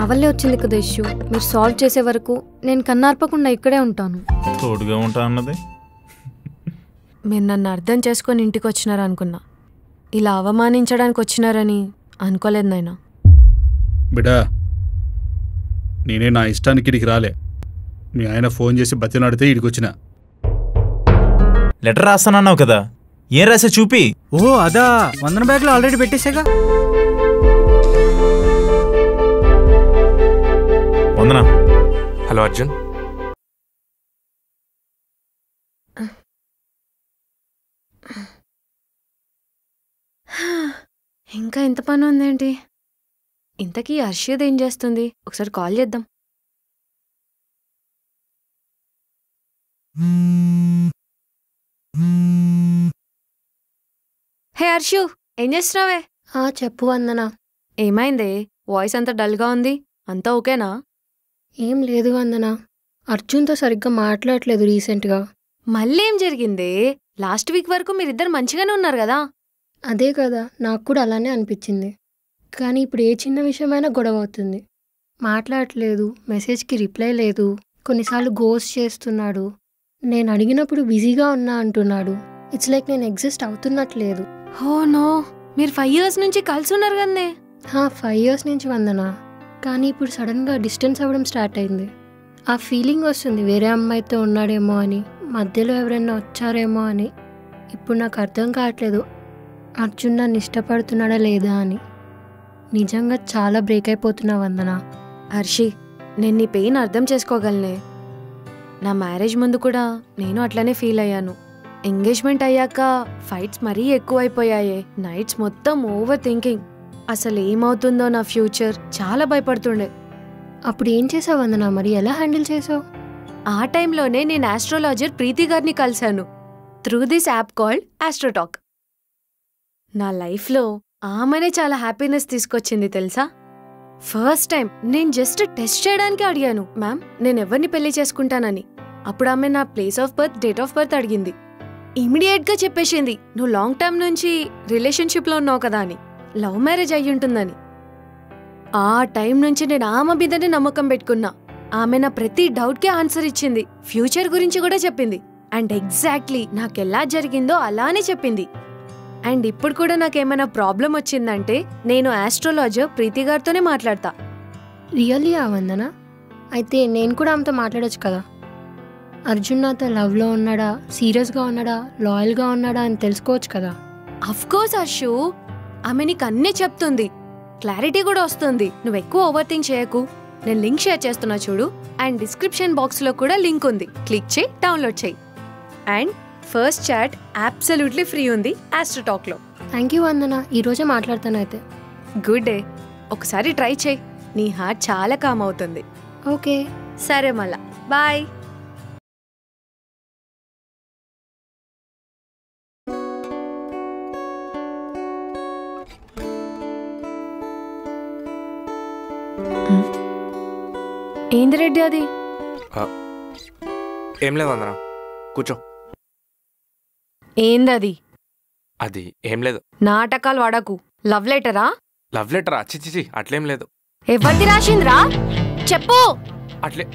వల్లే వచ్చింది కదా ఇష్యూ. మీరు సాల్వ్ చేసే వరకు నేను కన్నార్పకుండా ఇక్కడే ఉంటాను. తోడుగా ఉంటా అన్నది. మీరు నన్ను అర్థం చేసుకొని ఇంటికి వచ్చినారు అనుకున్నా, ఇలా అవమానించడానికి వచ్చినారని అనుకోలేదు నాయనా. బిడా, నేనే నా ఇష్టానికి ఇడికి రాలే. మీ ఆయన ఫోన్ చేసి బతినాడితే ఇడికి వచ్చిన. లెటర్ రాస్తానన్నావు కదా, ఏం రాసా చూపి. ఓ అదా, వందన బ్యాగ్లో ఆల్రెడీ పెట్టేసాగా. వందనా. హలో అర్జున్. ఇంకా ఇంత పని ఉందేంటి? ఇంతకీ హర్షద్ ఏం చేస్తుంది? ఒకసారి కాల్ చేద్దాం. హే హర్షు, ఏం చేస్తున్నావే? చెప్పు వందన. ఏమైందే, వాయిస్ అంత డల్గా ఉంది? అంతా ఓకేనా? ఏం లేదు వందన, అర్జున్తో సరిగ్గా మాట్లాడలేదు రీసెంట్గా. మళ్ళీ ఏం జరిగిందే? లాస్ట్ వీక్ వరకు మీరిద్దరు మంచిగానే ఉన్నారు కదా. అదే కదా, నాకు కూడా అలానే అనిపించింది. కానీ ఇప్పుడు ఏ చిన్న విషయమైనా గొడవ అవుతుంది. మాట్లాడట్లేదు, మెసేజ్కి రిప్లై లేదు, కొన్నిసార్లు గోస్ట్ చేస్తున్నాడు. నేను అడిగినప్పుడు బిజీగా ఉన్నా అంటున్నాడు. ఇట్స్ లైక్ నేను ఎగ్జిస్ట్ అవుతున్నట్లేదు. హో నో, మీరు 5 years నుంచి కలిసి ఉన్నారు కదనే. 5 years నుంచి వందన. కానీ ఇప్పుడు సడన్గా డిస్టెన్స్ అవ్వడం స్టార్ట్ అయింది. ఆ ఫీలింగ్ వస్తుంది వేరే అమ్మాయితో ఉన్నాడేమో అని, మధ్యలో ఎవరైనా వచ్చారేమో అని. ఇప్పుడు నాకు అర్థం కావట్లేదు అర్జున్ నన్ను ఇష్టపడుతున్నాడా లేదా అని. నిజంగా చాలా బ్రేక్ అయిపోతున్నా వందన. హర్షి, నేను నీ పెయిన్ అర్థం చేసుకోగలనే. నా మ్యారేజ్ ముందు కూడా నేను అట్లనే ఫీల్ అయ్యాను. ఎంగేజ్మెంట్ అయ్యాక ఫైట్స్ మరీ ఎక్కువైపోయాయే. నైట్స్ మొత్తం ఓవర్ థింకింగ్. అసలు ఏమవుతుందో నా ఫ్యూచర్, చాలా భయపడుతుండే. అప్పుడు ఏం చేసావు వందన? మరి ఎలా హ్యాండిల్ చేసావు? ఆ టైంలోనే నేను ఆస్ట్రాలజర్ ప్రీతి గారిని కలిశాను through this app called AstroTalk. నా లైఫ్లో ఆమెనే చాలా హ్యాపీనెస్ తీసుకొచ్చింది తెలుసా. ఫస్ట్ టైం నేను జస్ట్ టెస్ట్ చేయడానికి అడిగాను, మ్యామ్ నేను ఎవరిని పెళ్లి చేసుకుంటానని. అప్పుడు ఆమె నా place of birth, date of birth అడిగింది. ఇమీడియట్గా చెప్పేసింది, నువ్వు లాంగ్ టర్మ్ నుంచి రిలేషన్షిప్లో ఉన్నావు కదా అని, లవ్ మ్యారేజ్ అయ్యుంటుందని. ఆ టైం నుంచి నేను ఆమె మీదనే నమ్మకం పెట్టుకున్నా. ఆమె నా ప్రతి డౌట్కి ఆన్సర్ ఇచ్చింది, ఫ్యూచర్ గురించి కూడా చెప్పింది. అండ్ ఎగ్జాక్ట్లీ నాకెలా జరిగిందో అలానే చెప్పింది. అండ్ ఇప్పుడు కూడా నాకేమైనా ప్రాబ్లం వచ్చిందంటే నేను ఆస్ట్రాలజర్ ప్రీతి గారితోనే మాట్లాడతా. రియల్లీ ఆ వందన? అయితే నేను కూడా ఆమెతో మాట్లాడొచ్చు కదా. అర్జున్ నాతో లవ్లో ఉన్నాడా, సీరియస్గా ఉన్నాడా, లాయల్గా ఉన్నాడా అని తెలుసుకోవచ్చు కదా. అఫ్కోర్స్ హర్షు, ఆమె నీకు అన్నీ చెప్తుంది, క్లారిటీ కూడా వస్తుంది. నువ్వు ఎక్కువ ఓవర్ థింక్ చేయకు. నేను లింక్ షేర్ చేస్తున్నా చూడు, అండ్ డిస్క్రిప్షన్ బాక్స్లో కూడా లింక్ ఉంది, క్లిక్ చేయి, డౌన్లోడ్ చేయి. And first chat absolutely free ఉంది ఆస్ట్రోటాక్లో. థ్యాంక్ యూ వందన, ఈరోజే మాట్లాడతాను అయితే. గుడ్ డే, ఒకసారి ట్రై చేయి, నీ హార్ట్ చాలా కామ్ అవుతుంది. ఓకే సరే మళ్ళా, బాయ్. ఏంది రెడ్డి అది? ఏం లేదు అందరా, కూర్చో. ఏందది? అది ఏం లేదు. నాటకాలు వాడకు. లవ్ లెటరా? లవ్ లెటరా? చిచి, అట్లేం లేదు. ఎవరిది రాసింద్రా చెప్పు.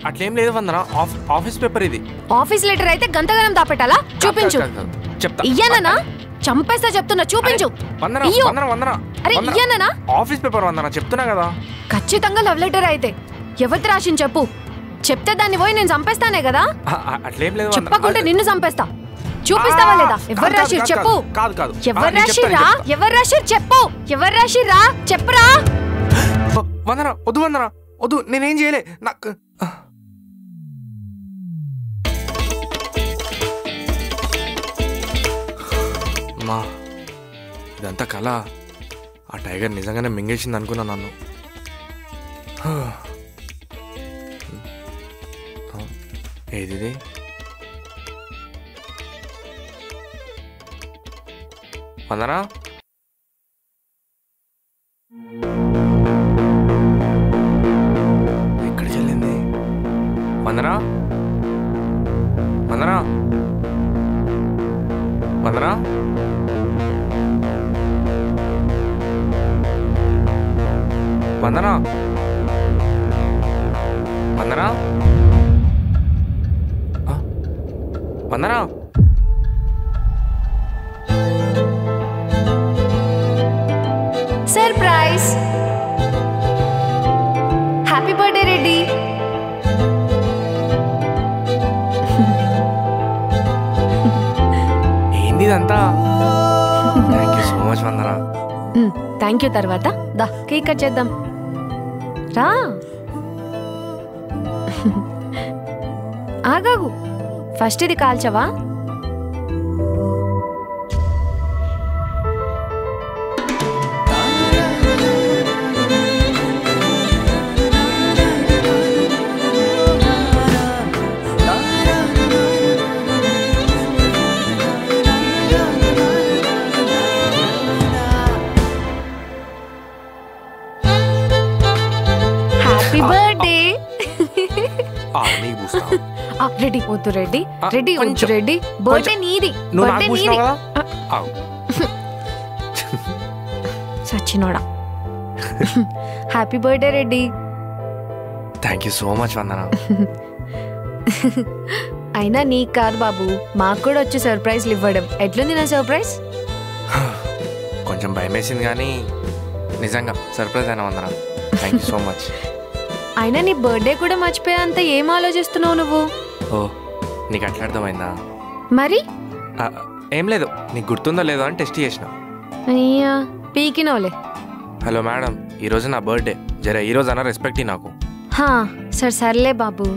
అట్లేం లేదు వందన, ఆఫీస్ పేపర్ ఇది. ఆఫీస్ లెటర్ అయితే గంతగనం దాపెట్టాలా? చూపించు. చెప్తా. ఇయ్యనా? చంపేస్తా చెప్తున్నా, చూపించు. అరే ఇయ్యనా? ఆఫీస్ పేపర్ వందన, చెప్తున్నా కదా. ఖచ్చితంగా లవ్ లెటర్ అయితే ఎవరిది రాసింది చెప్పు. చెప్తే దాన్ని పోయి నేను చంపేస్తానే కదా. అట్లేం లేదు. చెప్పకుంటే నిన్ను చంపేస్తా. చూపిస్తావా లేదా? ఎవరు రాసిరు చెప్పు. ఎవరు రాసిరా? ఎవరు రాసిరు చెప్పు. ఎవరు రాసిరా చెప్పురా. వందన వద్దు, వందన వద్దు, నేనేం చేయలే. నాకు అమ్మా, ఇదంతా కళ. ఆ టైగర్ నిజంగానే మింగేసింది అనుకున్నా నన్ను. ఏది వందనా? ఎక్కడ చెల్లింది? వందనా? వందనా? వందనా? వందనా? వందనా. సర్ప్రైజ్. Happy birthday Reddy. ఏంది ఇదంతా? Thank you so much Vandana. Thank you. తర్వాత దా కేక్ కట్ చేద్దాం రా. ఆగాగు, ఫస్ట్ ఇది కాల్చవా? Happy birthday. నీకు పూస్తావా? రెడ్డి వద్దు, రెడ్డి రెడ్డి వద్దు, కొంచెం. రెడ్డి బర్త్డే నీది, నువ్వు నాకు బర్త్డే పూసినావు నీది. కదా? ఆగు. సచ్చినోడా. Happy birthday Reddy. Thank you so much Vandana. అయినా నీకు కాదు బాబు, మాకు కూడా వచ్చి సర్ప్రైజ్లు ఇవ్వడం. ఎట్లుంది నా సర్ప్రైజ్? కొంచెం భయం వేసింది కానీ నిజంగా సర్ప్రైజ్ అయినా Vandana. Thank you so much. అయినా నీ బర్త్డే కూడా మర్చిపోయా అంత ఏం ఆలోచిస్తున్నావు నువ్వు? ఓ, నీకు అట్లా అర్థమైందా? మరి ఏం లేదు, నీకు గుర్తుందో లేదో అని టెస్ట్ చేసిన. అయ్యా పీకినోలే. హలో మేడం, ఈరోజు నా బర్త్డే, జర ఈరోజు అన్న రెస్పెక్ట్ నాకు. హా సర్లే బాబు.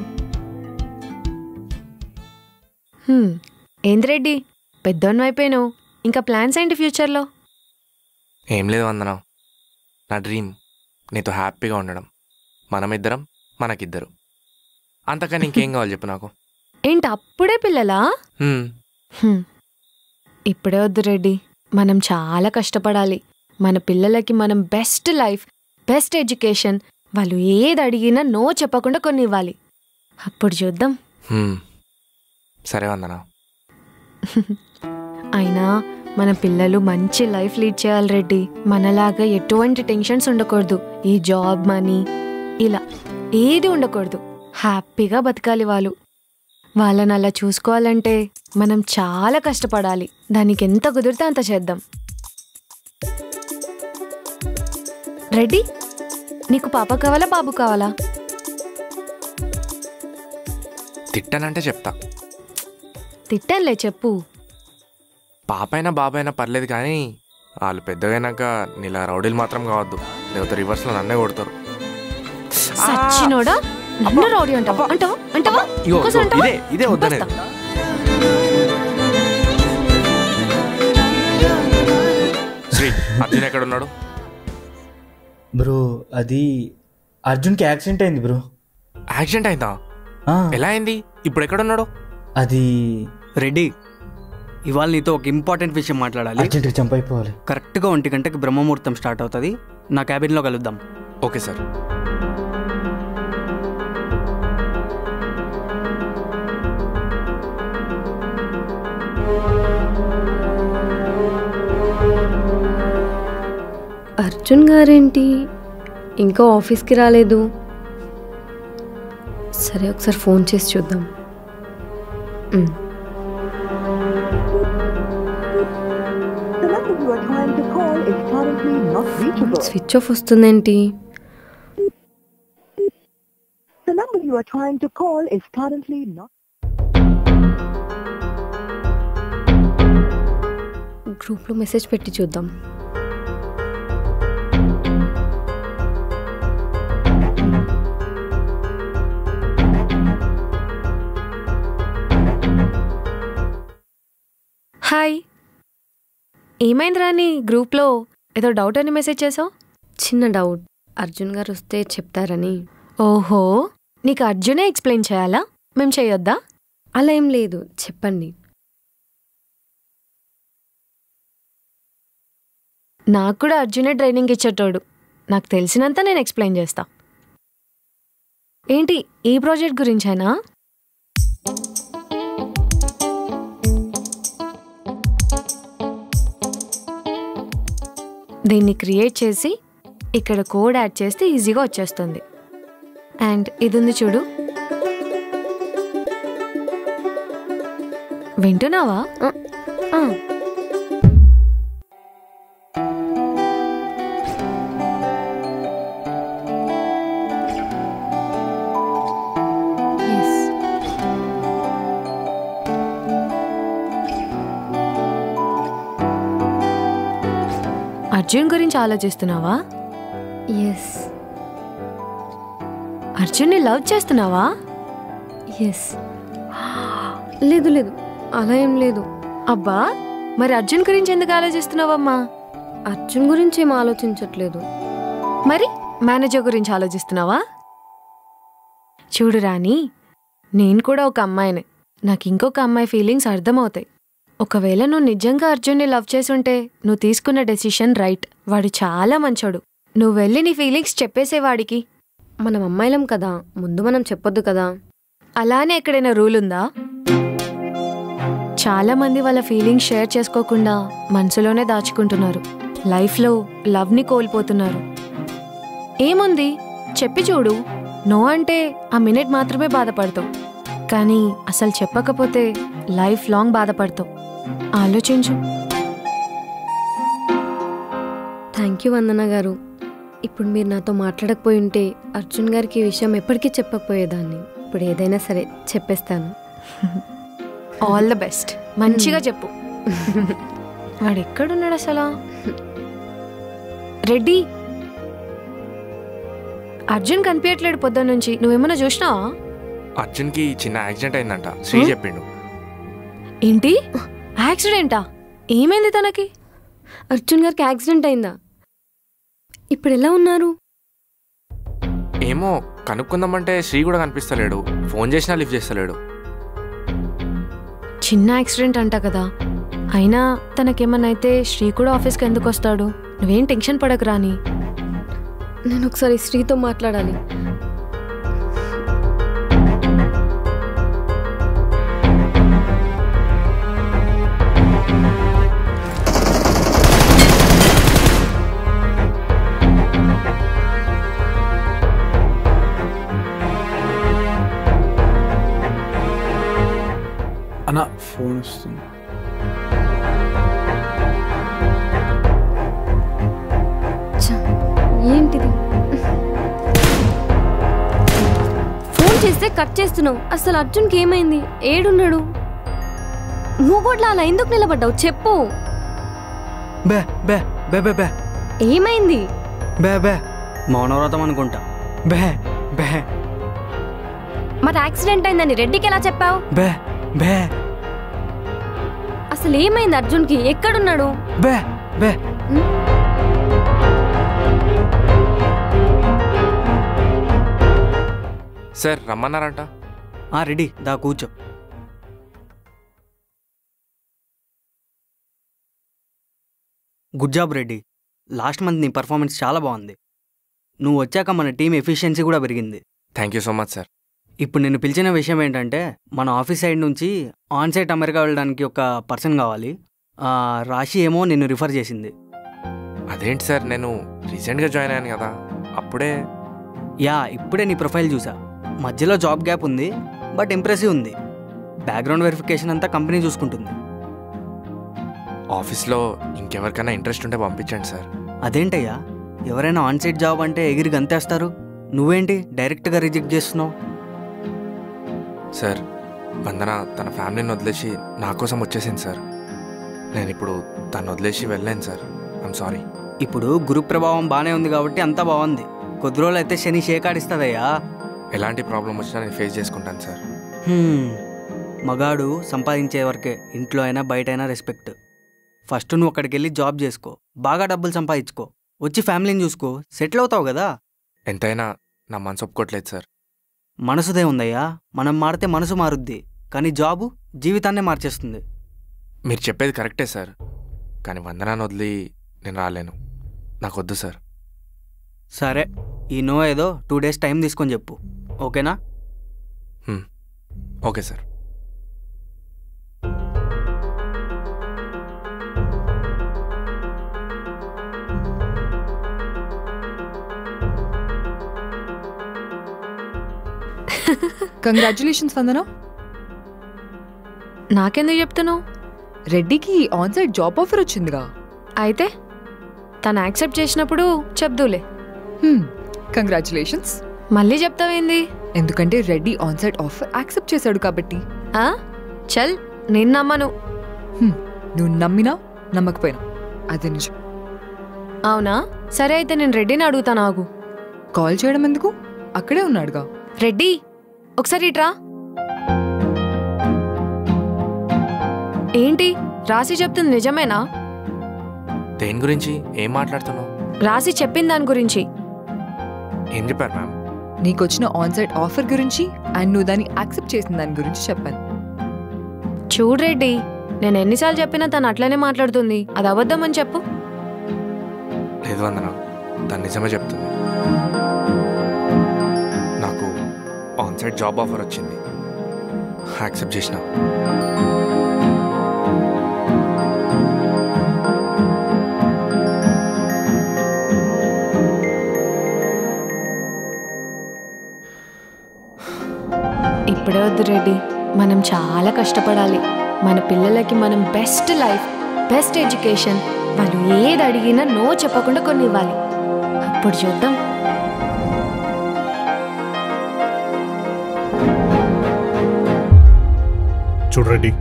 ఏంది రెడ్డి పెద్దోన్ అయిపోయినావు, ఇంకా ప్లాన్స్ ఏంటి ఫ్యూచర్లో? ఏం లేదు వందనా, నా డ్రీమ్ నీతో హ్యాపీగా ఉండడం, మనమిద్దరం మనకిద్దరు, అంతకని ఇంకేం కావాలి చెప్పు నాకు. ఏంటి అప్పుడే పిల్లలా? ఇప్పుడే వద్దు రెడ్డి, మనం చాలా కష్టపడాలి. మన పిల్లలకి మనం బెస్ట్ లైఫ్, బెస్ట్ ఎడ్యుకేషన్, వాళ్ళు ఏది అడిగినా నో చెప్పకుండా కొన్ని ఇవ్వాలి. అప్పుడు చూద్దాం. సరే వందనా. అయినా మన పిల్లలు మంచి లైఫ్ లీడ్ చేయాలి రెడ్డి. మనలాగా ఎటువంటి టెన్షన్స్ ఉండకూడదు. ఈ జాబ్ మనీ ఇలా ఏది ఉండకూడదు. హ్యాపీగా బతకాలి వాళ్ళు. వాళ్ళని అలా చూసుకోవాలంటే మనం చాలా కష్టపడాలి. దానికి ఎంత కుదిరితే అంత చేద్దాం. రెడ్డి, నీకు పాప కావాలా బాబు కావాలా? తిట్టానంటే చెప్తా. తిట్టానులే చెప్పు. పాపైనా బాబైనా పర్లేదు కానీ వాళ్ళు పెద్దగైనాక నీలా రౌడీలు మాత్రం కావద్దు, లేకపోతే రివర్స్లో నన్నే కొడతారు. సచ్చినోడా, నన్ను రౌడీ అంటావా? అంటావా అంటావా? ఇంకోసారి అంటావా? ఇదే వద్దనేది. శ్రీ, అర్జున్ ఎక్కడున్నాడు? బ్రో అది అర్జున్కి యాక్సిడెంట్ అయింది బ్రో. యాక్సిడెంట్ అయిందా? ఎలా అయింది? ఇప్పుడు ఎక్కడున్నాడు? అది రెడ్డి, ఇవాళ నీతో ఒక ఇంపార్టెంట్ విషయం మాట్లాడాలి. అర్జెంట్గా జంప్ అయిపోవాలి. కరెక్ట్గా 1 గంటకి బ్రహ్మముహూర్తం స్టార్ట్ అవుతుంది. నా క్యాబిన్లో కలుద్దాం. Okay sir. అర్జున్ గారేంటి ఇంకా ఆఫీస్కి రాలేదు? సరే ఒకసారి ఫోన్ చేసి చూద్దాం. స్విచ్ ఆఫ్ వస్తుందేంటి? గ్రూప్లో మెసేజ్ పెట్టి చూద్దాం. హాయ్, ఏమైంది రాని గ్రూప్లో ఏదో డౌట్ అని మెసేజ్ చేసావు? చిన్న డౌట్, అర్జున్ గారు వస్తే చెప్తారని. ఓహో, నీకు అర్జునే ఎక్స్ప్లెయిన్ చేయాలా? మేము చేయొద్దా? అలా ఏం లేదు, చెప్పండి. నాకు కూడా అర్జునే ట్రైనింగ్ ఇచ్చేటోడు. నాకు తెలిసినంత నేను ఎక్స్ప్లెయిన్ చేస్తా. ఏంటి ఈ ప్రాజెక్ట్ గురించేనా? దీన్ని క్రియేట్ చేసి ఇక్కడ కోడ్ యాడ్ చేస్తే ఈజీగా వచ్చేస్తుంది. అండ్ ఇది ఉంది చూడు, వింటున్నావా? ఆ, yes, అర్జున్ గురించి ఆలోచిస్తున్నావా? yes, అర్జున్ని లవ్ చేస్తున్నావా? yes. లేదు లేదు, అలా ఏం లేదు. అబ్బా, మరి అర్జున్ గురించి ఎందుకు ఆలోచిస్తున్నావమ్మా? అర్జున్ గురించి ఏం ఆలోచించట్లేదు. మరి మేనేజర్ గురించి ఆలోచిస్తున్నావా? చూడు రాణి, నేను కూడా ఒక అమ్మాయినే. నాకు ఇంకొక అమ్మాయి ఫీలింగ్స్ అర్థమవుతాయి. ఒకవేళ నువ్వు నిజంగా అర్జున్ని లవ్ చేసుంటే నువ్వు తీసుకున్న డెసిషన్ రైట్. వాడు చాలా మంచోడు. నువ్వు వెళ్ళి నీ ఫీలింగ్స్ చెప్పేసేవాడికి. మనం అమ్మాయిలం కదా, ముందు మనం చెప్పొద్దు కదా. అలానే ఎక్కడైనా రూల్ ఉందా? చాలా మంది వాళ్ళ ఫీలింగ్స్ షేర్ చేసుకోకుండా మనసులోనే దాచుకుంటున్నారు. లైఫ్లో లవ్ని కోల్పోతున్నారు. ఏముంది, చెప్పి చూడు. నో అంటే ఆ మినిట్ మాత్రమే బాధపడతావు, కానీ అసలు చెప్పకపోతే లైఫ్ లాంగ్ బాధపడతావు. ఆలోచించు. థ్యాంక్ యూ వందన గారు. ఇప్పుడు మీరు నాతో మాట్లాడకపోయి ఉంటే అర్జున్ గారికి ఈ విషయం ఎప్పటికీ చెప్పకపోయేదాన్ని. ఇప్పుడు ఏదైనా సరే చెప్పేస్తాను. All the best. మంచిగా చెప్పు. వాడు ఎక్కడున్నాడు అసలు? రెడ్డి, అర్జున్ కనిపించట్లేడు పొద్దున్న నుంచి. నువ్వేమన్నా చూసినావా? అర్జున్కి చిన్న యాక్సిడెంట్ అయిందంట, శ్రీ చెప్పిండు. ఏంటి, యాక్సిడెంటా? ఏమైంది తనకి? అర్జున్ గారికి యాక్సిడెంట్ అయిందా? ఇప్పుడు ఎలా ఉన్నారు? ఏమో కనుక్కుందామంటే శ్రీ కూడా కనిపిస్తలేడు. ఫోన్ చేసినా లిఫ్ట్ చేస్తలేడు. చిన్న యాక్సిడెంట్ అంట కదా. అయినా తనకేమన్నా అయితే శ్రీ కూడా ఆఫీస్కి ఎందుకు వస్తాడు? నువ్వేం టెన్షన్ పడకు రాని. నేను ఒకసారి శ్రీతో మాట్లాడాలి. అన్న ఫోన్ వస్తుంది. ఏంటిది? ఫోన్ చేస్తే కట్ చేస్తున్నావు. అసలు అర్జున్కి ఏమైంది? ఏడున్నాడు? మూగోడ్లా అలా ఎందుకు నిలబడ్డావు? చెప్పు. బే బే బే బే బే ఏమైంది? బే బే మౌనవ్రతం అనుకుంటా. బే బే మరి యాక్సిడెంట్ అయిందని రెడ్డికి ఎలా చెప్పావు? బే బే అసలు ఏమైంది అర్జున్కి? ఎక్కడున్నాడు? బే బే సార్ రమ్మన్నారంట. రెడీ దా కూర్చో. Good job Reddy. Last month నీ పర్ఫార్మెన్స్ చాలా బాగుంది. నువ్వు వచ్చాక మన టీం ఎఫిషియన్సీ కూడా పెరిగింది. Thank you so much sir. ఇప్పుడు నేను పిలిచిన విషయం ఏంటంటే, మన ఆఫీస్ సైడ్ నుంచి ఆన్ సైట్ అమెరికా వెళ్ళడానికి ఒక పర్సన్ కావాలి. రాశి ఏమో నిన్ను రిఫర్ చేసింది. అదేంటి సార్, నేను రీసెంట్గా జాయిన్ అయ్యాను కదా, అప్పుడే. ఇప్పుడే నీ ప్రొఫైల్ చూసా. మధ్యలో జాబ్ గ్యాప్ ఉంది, బట్ ఇంప్రెసివ్ ఉంది. బ్యాక్గ్రౌండ్ వెరిఫికేషన్ అంతా కంపెనీ చూసుకుంటుంది. ఆఫీస్లో ఇంకెవరికైనా ఇంట్రెస్ట్ ఉంటే పంపించండి సార్. అదేంటయ్యా, ఎవరైనా ఆన్ సైట్ జాబ్ అంటే ఎగిరి గంతేస్తారు. నువ్వేంటి డైరెక్ట్గా రిజెక్ట్ చేస్తున్నావు? సార్, వందన తన ఫ్యామిలీని వదిలేసి నా కోసం వచ్చేసింది సార్. నేను ఇప్పుడు తను వదిలేసి వెళ్ళాను సార్. I'm sorry. ఇప్పుడు గురు ప్రభావం బాగానే ఉంది కాబట్టి అంతా బాగుంది. కొద్ది రోజులు అయితే శని షేకాడిస్తుందయ్యా. ఎలాంటి ప్రాబ్లం వచ్చినా నేను ఫేస్ చేసుకుంటాను సార్. మగాడు సంపాదించే వరకే, ఇంట్లో అయినా బయట అయినా రెస్పెక్ట్. ఫస్ట్ నువ్వు అక్కడికి వెళ్ళి జాబ్ చేసుకో, బాగా డబ్బులు సంపాదించుకో, వచ్చి ఫ్యామిలీని చూసుకో, సెటిల్ అవుతావు కదా. ఎంతైనా నా మనసు ఒప్పుకోవట్లేదు సార్. మనసుదే ఉందయ్యా, మనం మారితే మనసు మారుద్ది, కానీ జాబు జీవితాన్నే మార్చేస్తుంది. మీరు చెప్పేది కరెక్టే సార్, కానీ వందనాన్ని వదిలి నేను రాలేను. నాకు వద్దు సార్. సరే, ఈ నో ఏదో 2 days టైం తీసుకొని చెప్పు, ఓకేనా? Okay sir. కంగ్రాచులేషన్స్ వందన. నాకెందుకు చెప్తున్నావు? రెడ్డికి ఆన్సైట్ జాబ్ ఆఫర్ వచ్చిందిగా. అయితే తను యాక్సెప్ట్ చేసినప్పుడు చెప్దూలే. కంగ్రాచులేషన్స్. మళ్ళీ చెప్తావేంది? ఎందుకంటే రెడ్డి ఆన్సైట్ ఆఫర్ యాక్సెప్ట్ చేశాడు కాబట్టి. చల్, నేను నమ్మను. నువ్వు నమ్మినా నమ్మకపోయినా అదే నిజం. అవునా? సరే అయితే నేను రెడ్డిని అడుగుతాను, ఆగు. కాల్ చేయడం ఎందుకు? అక్కడే ఉన్నాడుగా. రెడ్డి, ఒకసారి ఇట్రా. ఏంటి రాశి చెప్తుంది నిజమేనా? దేని గురించి ఏం మాట్లాడుతున్నావు? రాశి చెప్పిన దాని గురించి. ఏం చెప్పారు మ్యామ్? నీకొచ్చిన ఆన్సైట్ ఆఫర్ గురించి అండ్ నువ్వు దాన్ని యాక్సెప్ట్ చేసిన దాని గురించి చెప్పాను. చూడు రెడ్డి, నేను ఎన్నిసార్లు చెప్పినా తను అట్లనే మాట్లాడుతుంది. అది అబద్ధమని చెప్పు. లేదు వందన, తను నిజమే చెప్తుంది. నాకు ఆన్సైట్ జాబ్ ఆఫర్ వచ్చింది, యాక్సెప్ట్ చేసిన. ఇప్పుడే వద్దు రెడ్డి, మనం చాలా కష్టపడాలి. మన పిల్లలకి మనం బెస్ట్ లైఫ్, బెస్ట్ ఎడ్యుకేషన్, వాళ్ళు ఏది అడిగినా నో చెప్పకుండా కొన్ని ఇవ్వాలి. అప్పుడు చూద్దాం. చూడు రెడ్డి,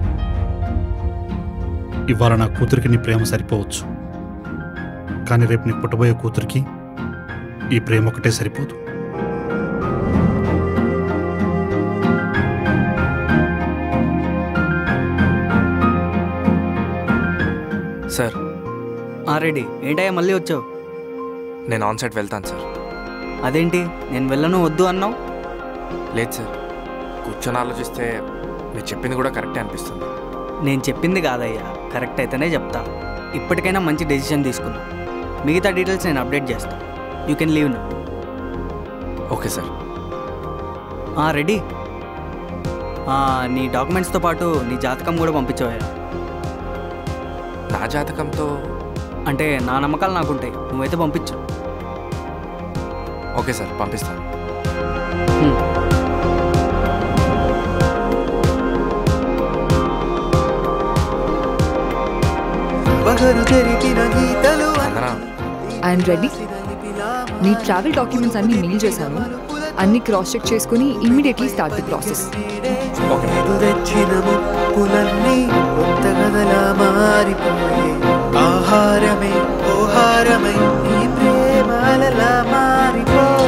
ఇవాళ నా కూతురికి నీ ప్రేమ సరిపోవచ్చు, కానీ రేపు నీ పుట్టబోయే కూతురికి ఈ ప్రేమ ఒకటే సరిపోదు. సార్. రెడీ ఏంటయ్యా మళ్ళీ వచ్చావు? నేను ఆన్సైట్ వెళ్తాను సార్. అదేంటి నేను వెళ్ళను వద్దు అన్నావు? లేదు సార్, కూర్చొని ఆలోచిస్తే మీరు చెప్పింది కూడా కరెక్టే అనిపిస్తుంది. నేను చెప్పింది కాదయ్యా, కరెక్ట్ అయితేనే చెప్తా. ఇప్పటికైనా మంచి డెసిషన్ తీసుకున్నా. మిగతా డీటెయిల్స్ నేను అప్డేట్ చేస్తా. యూ కెన్ లీవ్ నా. Okay sir. రెడీ, నీ డాక్యుమెంట్స్తో పాటు నీ జాతకం కూడా పంపించవయ్యా. నా జాతకంతో అంటే నా నమ్మకాలు నాకుంటాయి, నువ్వైతే పంపించు. ఓకే సార్, పంపిస్తాను. I'm ready. నీ ట్రావెల్ డాక్యుమెంట్స్ అన్ని మెయిల్ చేశాను. అన్ని క్రాస్ చెక్ చేసుకుని ఇమ్మీడియట్లీ స్టార్ట్ ది ప్రాసెస్. ఆహారమే ఓహారమై ఈ ప్రేమలలా మారిపోయే.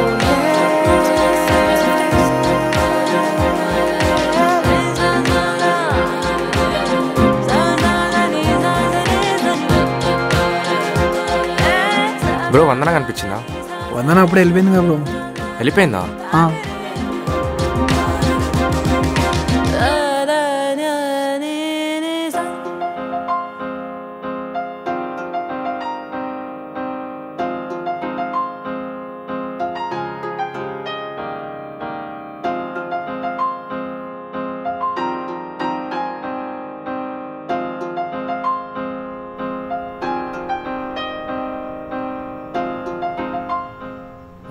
బ్రో, వందన కనిపించిందా? వందన అప్పుడు వెళ్ళిపోయిందిగా బ్రో. వెళ్ళిపోయిందా?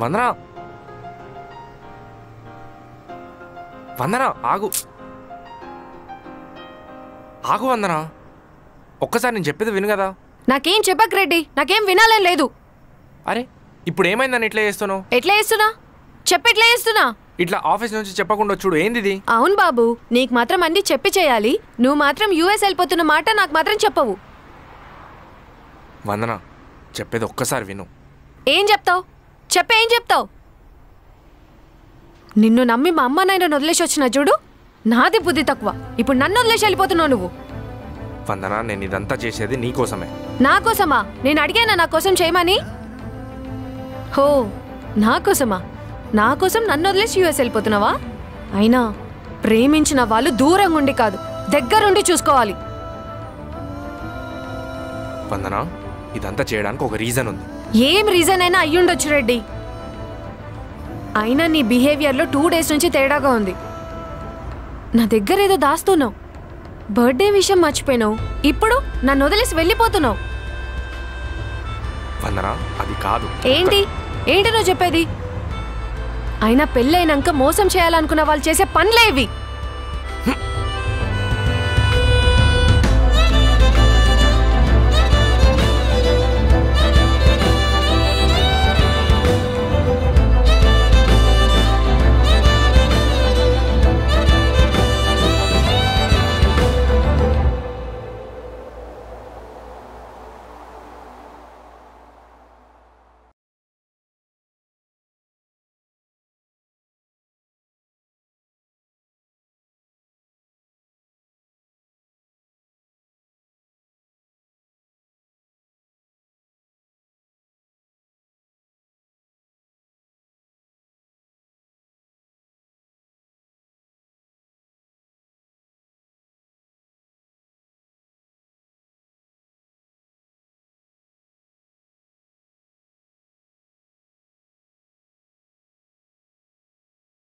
వందన, వందన ఆగు, ఆగు వందన. ఒక్కసారి నేను చెప్పేది విను కదా. నాకేం చెప్పక్ రెడ్డి, నాకేం వినాలని లేదు. అరే, ఇప్పుడు ఏమైందని ఇట్లా చేస్తున్నావు? ఎట్లా చేస్తున్నా చెప్పి, ఎట్లా చేస్తున్నా? ఇట్లా ఆఫీస్ నుంచి చెప్పకుండా చూడు, ఏంది ఇది? అవును బాబు, నీకు మాత్రం అన్ని చెప్పి చేయాలి. నువ్వు మాత్రం యూఎస్ వెళ్ళిపోతున్న మాట నాకు మాత్రం చెప్పవు. వందన, చెప్పేది ఒక్కసారి విను. ఏం చెప్తావు? ఏం చెప్తావు? నిన్ను నమ్మి మా అమ్మ నాయన వదిలేసి వచ్చిన చూడు, నాది బుద్ధి తక్కువ. ఇప్పుడు నన్ను వదిలేసి వెళ్ళిపోతున్నావు నువ్వు. వందన, నేను ఇదంతా చేసేది నీకోసమే. నా కోసమా? నేను అడిగానా నా కోసం చేయమని? హో, నా కోసమా? నా కోసం నన్ను వదిలేసి యూఎస్ వెళ్ళిపోతున్నావా? అయినా ప్రేమించిన వాళ్ళు దూరంగా ఉండి కాదు, దగ్గరుండి చూసుకోవాలి. వందన, ఇదంతా చేయడానికి ఒక రీజన్ ఉంది. ఏం రీజన్ అయినా అయ్యుండొచ్చు రెడ్డి. అయినా నీ బిహేవియర్లో 2 days నుంచి తేడాగా ఉంది. నా దగ్గర ఏదో దాస్తున్నావు. బర్త్డే విషయం మర్చిపోయినావు, ఇప్పుడు నన్ను వదిలేసి వెళ్ళిపోతున్నావు. వందన, అది కాదు. ఏంటి నువ్వు చెప్పేది? అయినా పెళ్ళైనాక మోసం చేయాలనుకున్న వాళ్ళు చేసే పనులే ఇవి.